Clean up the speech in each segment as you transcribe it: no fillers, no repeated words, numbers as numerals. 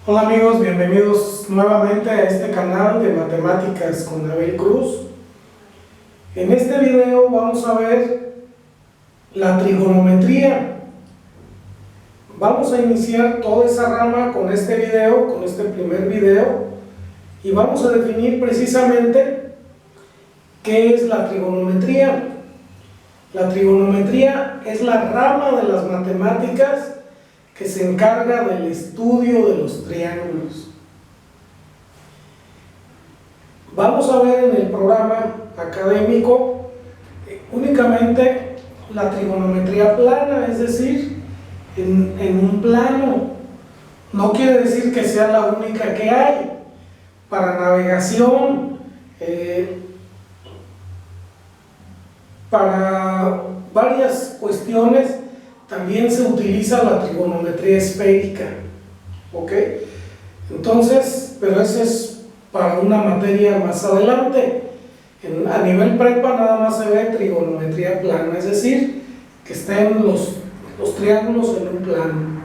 Hola amigos, bienvenidos nuevamente a este canal de Matemáticas con Abel Cruz. En este video vamos a ver la trigonometría. Vamos a iniciar toda esa rama con este video, con este primer video, y vamos a definir precisamente qué es la trigonometría. La trigonometría es la rama de las matemáticas que se encarga del estudio de los triángulos. Vamos a ver en el programa académico únicamente la trigonometría plana, es decir, en un plano. No quiere decir que sea la única que hay. Para navegación, para varias cuestiones, también se utiliza la trigonometría esférica, ¿ok? Entonces, pero eso es para una materia más adelante. A nivel prepa nada más se ve trigonometría plana, es decir, que estén los triángulos en un plano.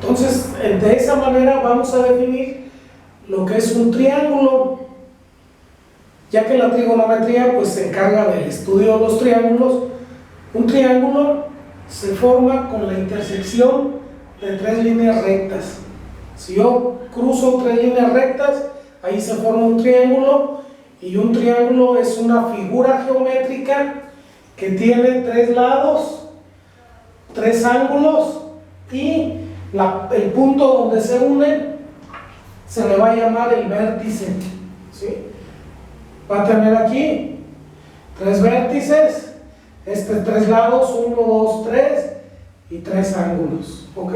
Entonces, de esa manera vamos a definir lo que es un triángulo, ya que la trigonometría pues se encarga del estudio de los triángulos. Un triángulo se forma con la intersección de tres líneas rectas. Si yo cruzo tres líneas rectas, ahí se forma un triángulo, y un triángulo es una figura geométrica que tiene tres lados, tres ángulos, y el punto donde se unen se le va a llamar el vértice, ¿sí? Va a tener aquí tres vértices, tres lados, 1, 2, 3 y tres ángulos, ¿ok?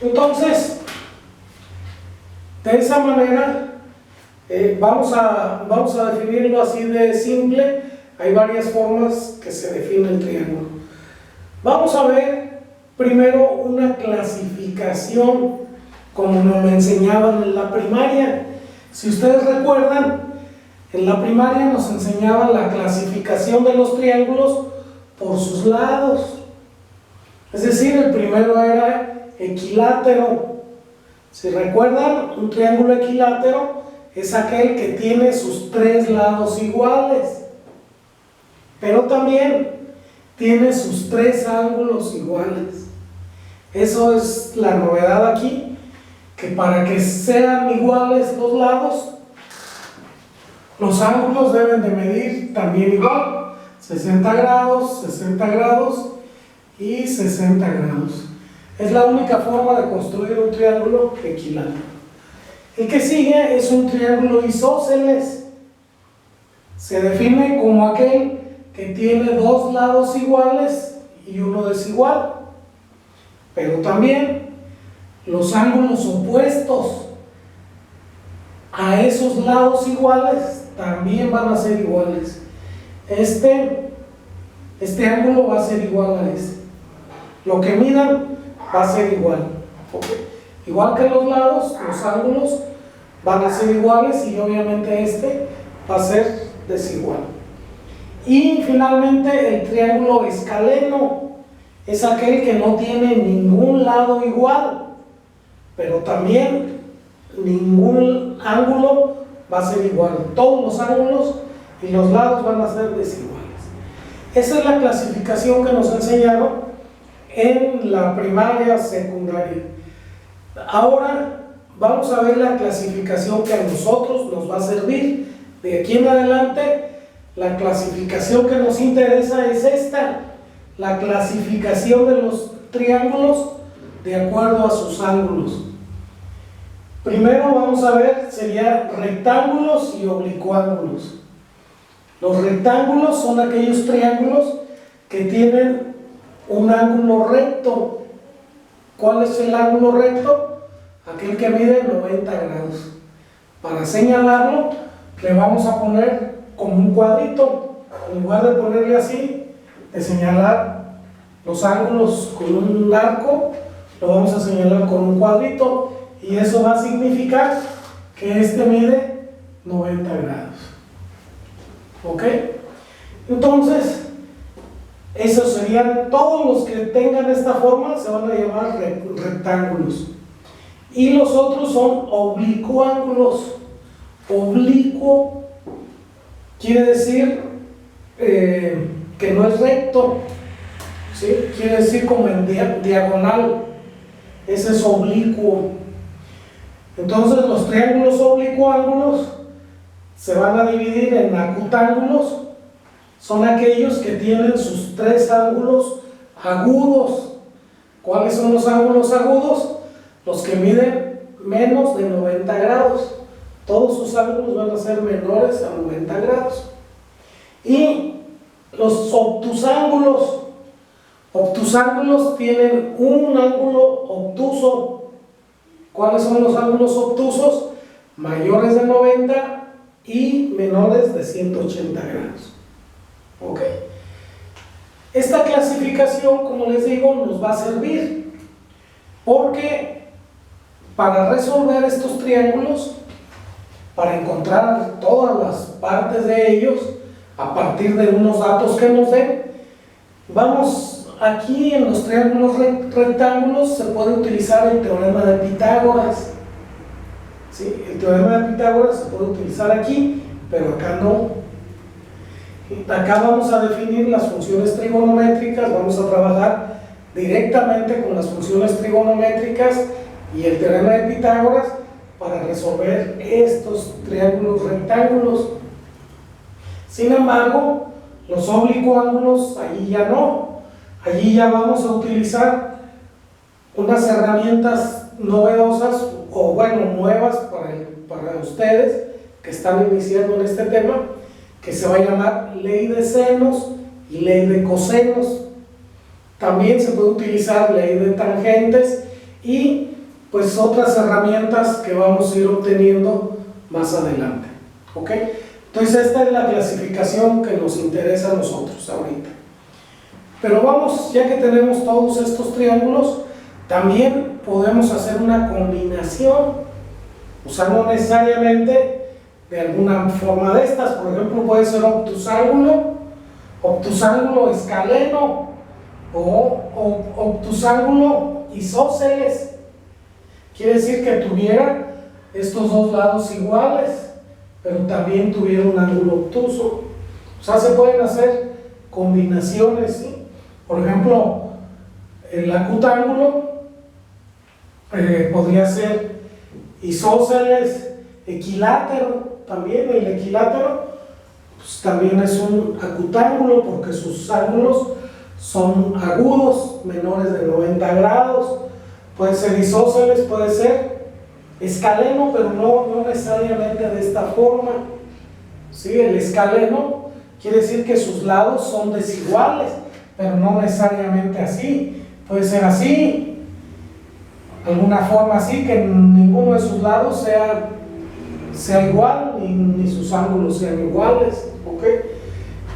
Entonces, de esa manera vamos a definirlo así de simple. Hay varias formas que se define el triángulo. Vamos a ver primero una clasificación como nos lo enseñaban en la primaria. Si ustedes recuerdan, en la primaria nos enseñaban la clasificación de los triángulos por sus lados. Es decir, el primero era equilátero. Si recuerdan, un triángulo equilátero es aquel que tiene sus tres lados iguales, pero también tiene sus tres ángulos iguales. Eso es la novedad aquí, que para que sean iguales los lados, los ángulos deben de medir también igual, 60 grados, 60 grados y 60 grados. Es la única forma de construir un triángulo equilátero. El que sigue es un triángulo isósceles. Se define como aquel que tiene dos lados iguales y uno desigual, pero también los ángulos opuestos a esos lados iguales también van a ser iguales. Este ángulo va a ser igual a este. Lo que midan va a ser igual, ¿okay? Igual que los lados, los ángulos van a ser iguales, y obviamente este va a ser desigual. Y finalmente el triángulo escaleno es aquel que no tiene ningún lado igual, pero también ningún ángulo va a ser igual. Todos los ángulos y los lados van a ser desiguales. Esa es la clasificación que nos enseñaron en la primaria, secundaria. Ahora vamos a ver la clasificación que a nosotros nos va a servir. De aquí en adelante, la clasificación que nos interesa es esta: la clasificación de los triángulos de acuerdo a sus ángulos. Primero vamos a ver, sería rectángulos y oblicuángulos. Los rectángulos son aquellos triángulos que tienen un ángulo recto. ¿Cuál es el ángulo recto? Aquel que mide 90 grados. Para señalarlo, le vamos a poner como un cuadrito. En lugar de ponerle así, de señalar los ángulos con un arco, lo vamos a señalar con un cuadrito, y eso va a significar que este mide 90 grados. ¿Ok? Entonces, esos serían todos los que tengan esta forma, se van a llamar rectángulos. Y los otros son oblicuángulos. Oblicuo quiere decir que no es recto, ¿sí? Quiere decir como en diagonal. Ese es oblicuo. Entonces los triángulos oblicuángulos se van a dividir en acutángulos. Son aquellos que tienen sus tres ángulos agudos. ¿Cuáles son los ángulos agudos? Los que miden menos de 90 grados. Todos sus ángulos van a ser menores a 90 grados. Y los obtusángulos. Obtusángulos tienen un ángulo obtuso. ¿Cuáles son los ángulos obtusos? Mayores de 90 y menores de 180 grados. Ok. Esta clasificación, como les digo, nos va a servir porque para resolver estos triángulos, para encontrar todas las partes de ellos a partir de unos datos que nos den, vamos aquí en los triángulos rectángulos se puede utilizar el teorema de Pitágoras. ¿Sí? El teorema de Pitágoras se puede utilizar aquí, pero acá no. Acá vamos a definir las funciones trigonométricas, vamos a trabajar directamente con las funciones trigonométricas y el teorema de Pitágoras para resolver estos triángulos rectángulos. Sin embargo, los oblicuángulos, allí ya no. Allí ya vamos a utilizar unas herramientas novedosas o bueno, nuevas para ustedes que están iniciando en este tema, que se va a llamar ley de senos y ley de cosenos. También se puede utilizar ley de tangentes y pues otras herramientas que vamos a ir obteniendo más adelante. ¿Ok? Entonces esta es la clasificación que nos interesa a nosotros ahorita. Pero vamos, ya que tenemos todos estos triángulos, también podemos hacer una combinación, o sea, no necesariamente de alguna forma de estas. Por ejemplo, puede ser obtusángulo escaleno o obtusángulo isósceles. Quiere decir que tuviera estos dos lados iguales, pero también tuviera un ángulo obtuso. O sea, se pueden hacer combinaciones, ¿sí? Por ejemplo, el acutángulo podría ser isósceles equilátero. También el equilátero pues, también es un acutángulo porque sus ángulos son agudos, menores de 90 grados. Puede ser isósceles, puede ser escaleno, pero no necesariamente de esta forma. ¿Sí? El escaleno quiere decir que sus lados son desiguales, pero no necesariamente así. Puede ser así, alguna forma así, que ninguno de sus lados sea igual, ni sus ángulos sean iguales, ¿ok?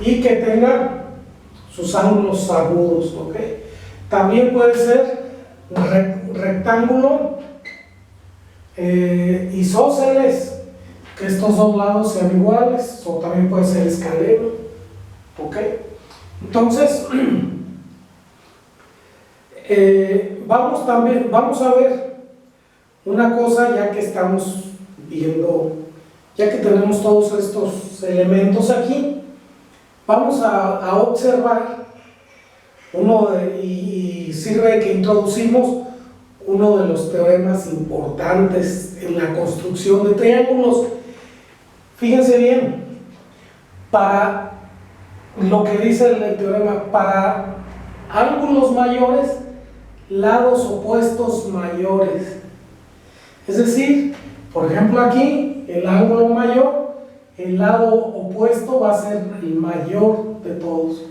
Y que tengan sus ángulos agudos, ¿ok? También puede ser rectángulo isósceles, que estos dos lados sean iguales, o también puede ser escaleno, ¿ok? Entonces, vamos a ver una cosa ya que estamos viendo, ya que tenemos todos estos elementos aquí, vamos a observar y sirve que introducimos uno de los teoremas importantes en la construcción de triángulos. Fíjense bien, para lo que dice el teorema, para ángulos mayores, lados opuestos mayores. Es decir, por ejemplo aquí, el ángulo mayor, el lado opuesto va a ser el mayor de todos.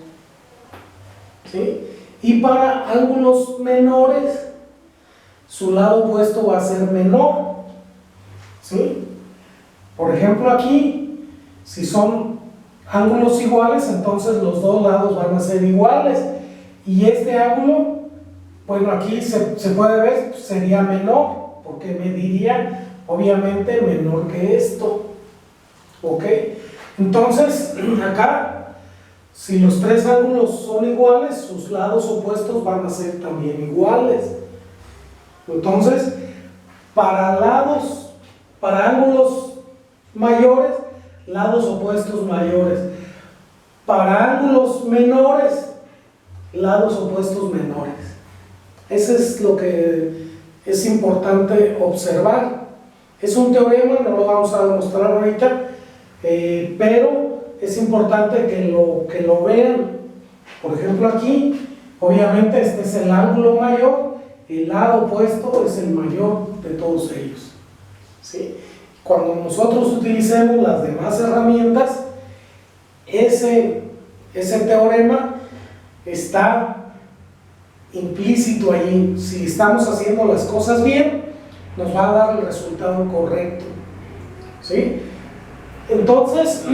¿Sí? Y para ángulos menores, su lado opuesto va a ser menor. ¿Sí? Por ejemplo aquí, si son ángulos iguales, entonces los dos lados van a ser iguales. Y este ángulo, bueno, aquí se puede ver, sería menor, porque mediría obviamente menor que esto. ¿Ok? Entonces, acá, si los tres ángulos son iguales, sus lados opuestos van a ser también iguales. Entonces, para ángulos mayores, lados opuestos mayores. Para ángulos menores, lados opuestos menores. Eso es lo que es importante observar. Es un teorema, no lo vamos a demostrar ahorita, pero es importante que lo vean. Por ejemplo, aquí, obviamente este es el ángulo mayor, el lado opuesto es el mayor de todos ellos, ¿sí? Cuando nosotros utilicemos las demás herramientas, ese teorema está implícito allí. Si estamos haciendo las cosas bien, nos va a dar el resultado correcto, ¿sí? Entonces,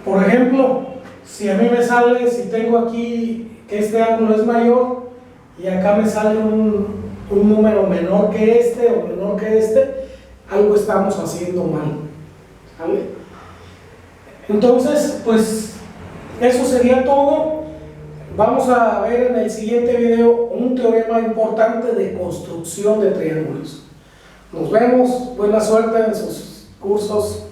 por ejemplo, si a mí me sale, si tengo aquí que este ángulo es mayor y acá me sale un número menor que este o menor que este, algo estamos haciendo mal, ¿vale? Entonces, pues eso sería todo. Vamos a ver en el siguiente video un teorema importante de construcción de triángulos. Nos vemos, buena suerte en sus cursos.